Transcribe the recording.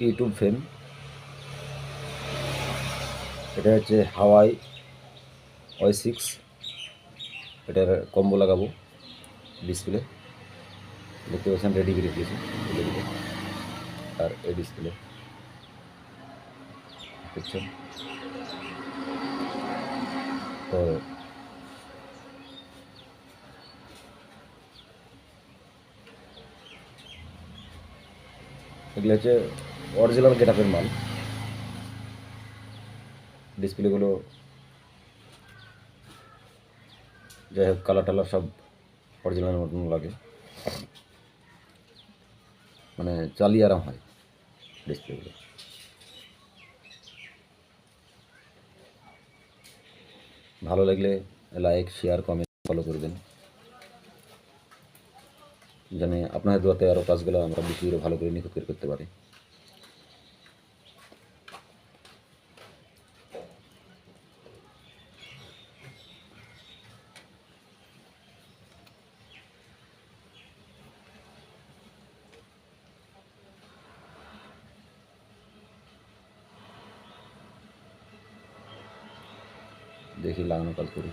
YouTube frame, এটা হচ্ছে হাওয়াই Y6, এটার কম্বো লাগাবো ডিসপ্লে, দেখতে পাচ্ছেন রেডি করে দিয়েছি দিকে। আর এই ডিসপ্লে দেখছেন, তো এগুলো হচ্ছে অরিজিনাল গেটআপের মাল। ডিসপ্লেগুলো যাই হোক কালার টালার সব অরিজিনাল মতন লাগে, মানে চালিয়ে আরাম হয় ডিসপ্লেগুলো। ভালো লাগলে লাইক, শেয়ার, কমেন্ট, ফলো করবেন, যেন আপনাদের দোয়াতে আরও কাজগুলো আমরা বেশি ভালো করে নিখুঁত করে করতে পারি। দেখি লাগানো কাজ করি।